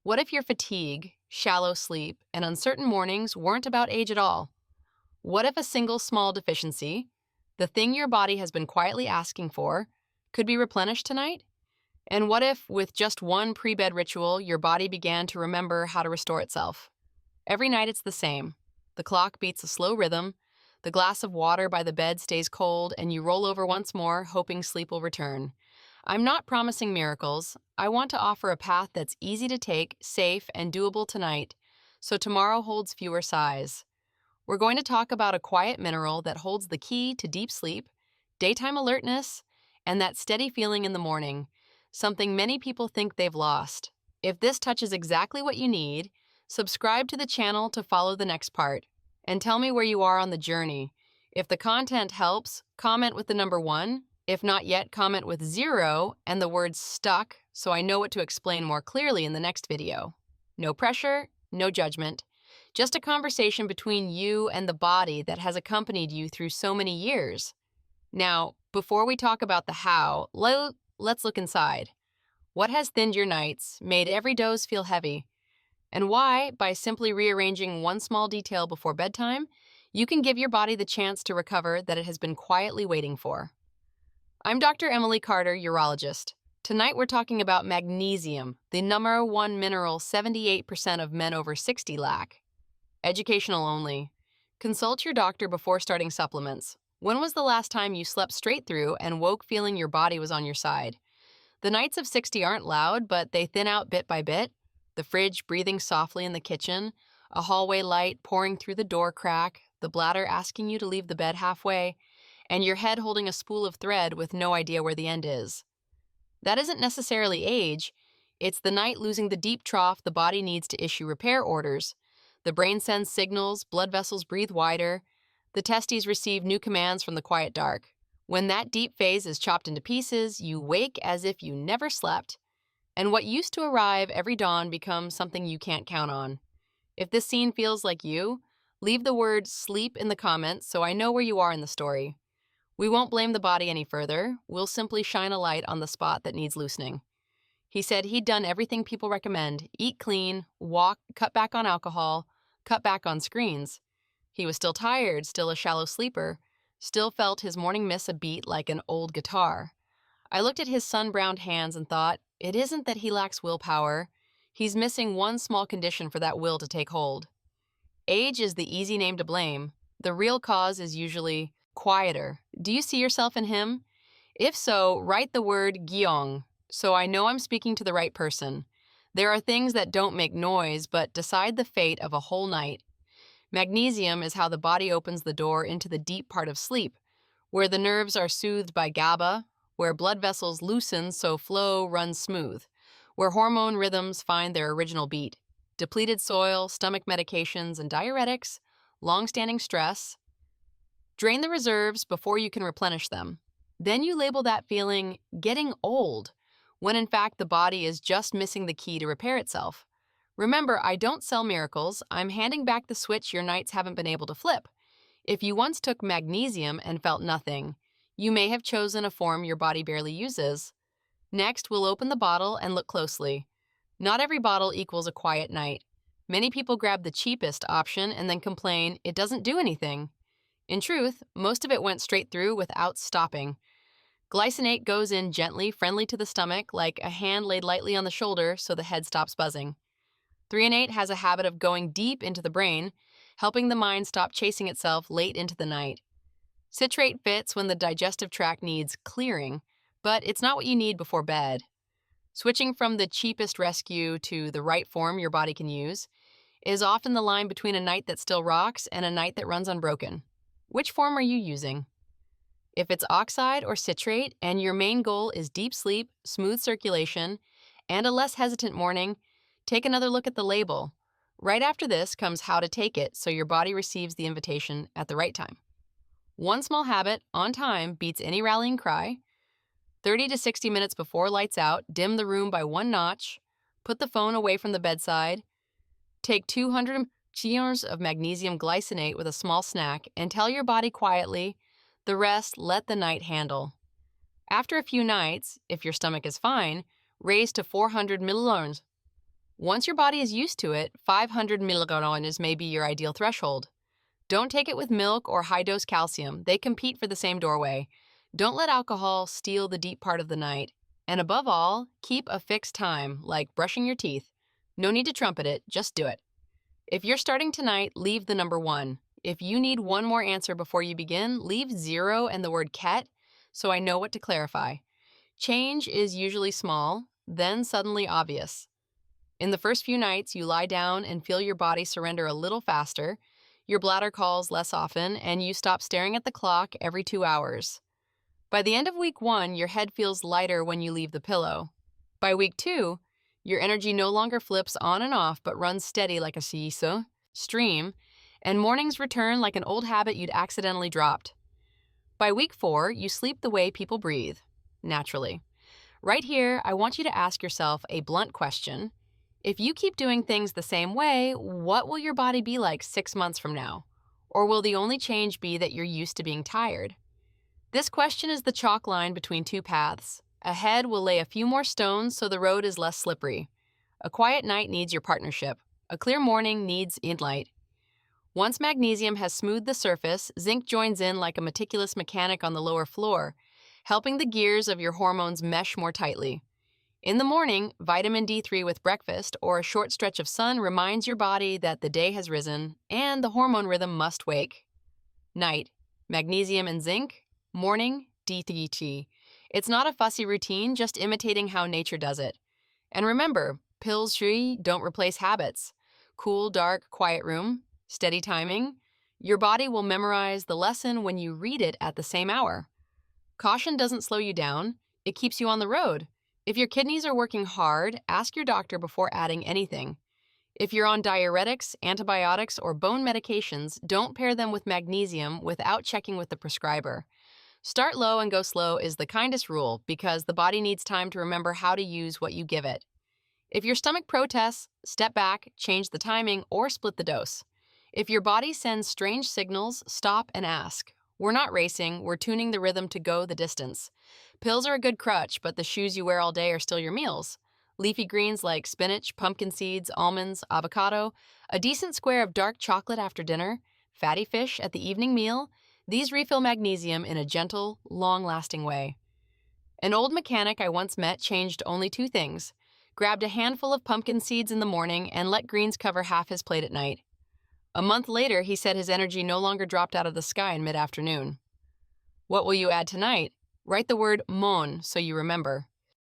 What if your fatigue, shallow sleep, and uncertain mornings weren't about age at all? What if a single small deficiency, the thing your body has been quietly asking for, could be replenished tonight? And what if, with just one pre-bed ritual, your body began to remember how to restore itself? Every night it's the same. The clock beats a slow rhythm, the glass of water by the bed stays cold, and you roll over once more, hoping sleep will return. I'm not promising miracles. I want to offer a path that's easy to take, safe, and doable tonight, so tomorrow holds fewer sighs. We're going to talk about a quiet mineral that holds the key to deep sleep, daytime alertness, and that steady feeling in the morning, something many people think they've lost. If this touches exactly what you need, subscribe to the channel to follow the next part, and tell me where you are on the journey. If the content helps, comment with the number 1. If not yet, comment with 0 and the word stuck so I know what to explain more clearly in the next video. No pressure, no judgment. Just a conversation between you and the body that has accompanied you through so many years. Now, before we talk about the how, let's look inside. What has thinned your nights, made every dose feel heavy? And why, by simply rearranging one small detail before bedtime, you can give your body the chance to recover that it has been quietly waiting for. I'm Dr. Emily Carter, urologist. Tonight we're talking about magnesium, the number 1 mineral 78% of men over 60 lack. Educational only. Consult your doctor before starting supplements. When was the last time you slept straight through and woke feeling your body was on your side? The nights of 60 aren't loud, but they thin out bit by bit. The fridge breathing softly in the kitchen, a hallway light pouring through the door crack, the bladder asking you to leave the bed halfway, and your head holding a spool of thread with no idea where the end is. That isn't necessarily age. It's the night losing the deep trough the body needs to issue repair orders. The brain sends signals, blood vessels breathe wider, the testes receive new commands from the quiet dark. When that deep phase is chopped into pieces, you wake as if you never slept, and what used to arrive every dawn becomes something you can't count on. If this scene feels like you, leave the word sleep in the comments so I know where you are in the story. We won't blame the body any further. We'll simply shine a light on the spot that needs loosening. He said he'd done everything people recommend: eat clean, walk, cut back on alcohol, cut back on screens. He was still tired, still a shallow sleeper, still felt his morning miss a beat like an old guitar. I looked at his sun-browned hands and thought, it isn't that he lacks willpower. He's missing one small condition for that will to take hold. Age is the easy name to blame. The real cause is usually quieter. Do you see yourself in him? If so, write the word gyeong, so I know I'm speaking to the right person. There are things that don't make noise, but decide the fate of a whole night. Magnesium is how the body opens the door into the deep part of sleep, where the nerves are soothed by GABA, where blood vessels loosen so flow runs smooth, where hormone rhythms find their original beat. Depleted soil, stomach medications, and diuretics, long-standing stress. Drain the reserves before you can replenish them. Then you label that feeling getting old, when in fact the body is just missing the key to repair itself. Remember, I don't sell miracles. I'm handing back the switch your nights haven't been able to flip. If you once took magnesium and felt nothing, you may have chosen a form your body barely uses. Next, we'll open the bottle and look closely. Not every bottle equals a quiet night. Many people grab the cheapest option and then complain it doesn't do anything. In truth, most of it went straight through without stopping. Glycinate goes in gently, friendly to the stomach, like a hand laid lightly on the shoulder so the head stops buzzing. Threonate has a habit of going deep into the brain, helping the mind stop chasing itself late into the night. Citrate fits when the digestive tract needs clearing, but it's not what you need before bed. Switching from the cheapest rescue to the right form your body can use is often the line between a night that still rocks and a night that runs unbroken. Which form are you using? If it's oxide or citrate and your main goal is deep sleep, smooth circulation, and a less hesitant morning, take another look at the label. Right after this comes how to take it so your body receives the invitation at the right time. One small habit, on time, beats any rallying cry. 30 to 60 minutes before lights out, dim the room by 1 notch, put the phone away from the bedside, take 200 mg of magnesium glycinate with a small snack, and tell your body quietly, the rest let the night handle. After a few nights, if your stomach is fine, raise to 400 milliliters. Once your body is used to it, 500 milligrams may be your ideal threshold. Don't take it with milk or high-dose calcium. They compete for the same doorway. Don't let alcohol steal the deep part of the night. And above all, keep a fixed time, like brushing your teeth. No need to trumpet it, just do it. If you're starting tonight, leave the number 1. If you need one more answer before you begin, leave 0 and the word ket so I know what to clarify. Change is usually small, then suddenly obvious. In the first few nights, you lie down and feel your body surrender a little faster, your bladder calls less often, and you stop staring at the clock every 2 hours. By the end of week 1, your head feels lighter when you leave the pillow. By week 2, your energy no longer flips on and off but runs steady like a seesaw stream, and mornings return like an old habit you'd accidentally dropped. By week 4, you sleep the way people breathe, naturally. Right here, I want you to ask yourself a blunt question. If you keep doing things the same way, what will your body be like 6 months from now? Or will the only change be that you're used to being tired? This question is the chalk line between 2 paths. Ahead will lay a few more stones so the road is less slippery. A quiet night needs your partnership. A clear morning needs inlight. Once magnesium has smoothed the surface, zinc joins in like a meticulous mechanic on the lower floor, helping the gears of your hormones mesh more tightly. In the morning, vitamin D3 with breakfast or a short stretch of sun reminds your body that the day has risen and the hormone rhythm must wake. Night, magnesium and zinc. Morning, DTT. It's not a fussy routine, just imitating how nature does it. And remember, pills don't replace habits. Cool, dark, quiet room, steady timing. Your body will memorize the lesson when you read it at the same hour. Caution doesn't slow you down, it keeps you on the road. If your kidneys are working hard, ask your doctor before adding anything. If you're on diuretics, antibiotics, or bone medications, don't pair them with magnesium without checking with the prescriber. Start low and go slow is the kindest rule because the body needs time to remember how to use what you give it. If your stomach protests, step back, change the timing, or split the dose. If your body sends strange signals, stop and ask. We're not racing, we're tuning the rhythm to go the distance. Pills are a good crutch, but the shoes you wear all day are still your meals. Leafy greens like spinach, pumpkin seeds, almonds, avocado, a decent square of dark chocolate after dinner, fatty fish at the evening meal, these refill magnesium in a gentle, long-lasting way. An old mechanic I once met changed only 2 things. Grabbed a handful of pumpkin seeds in the morning and let greens cover half his plate at night. A month later, he said his energy no longer dropped out of the sky in mid-afternoon. What will you add tonight? Write the word mon so you remember.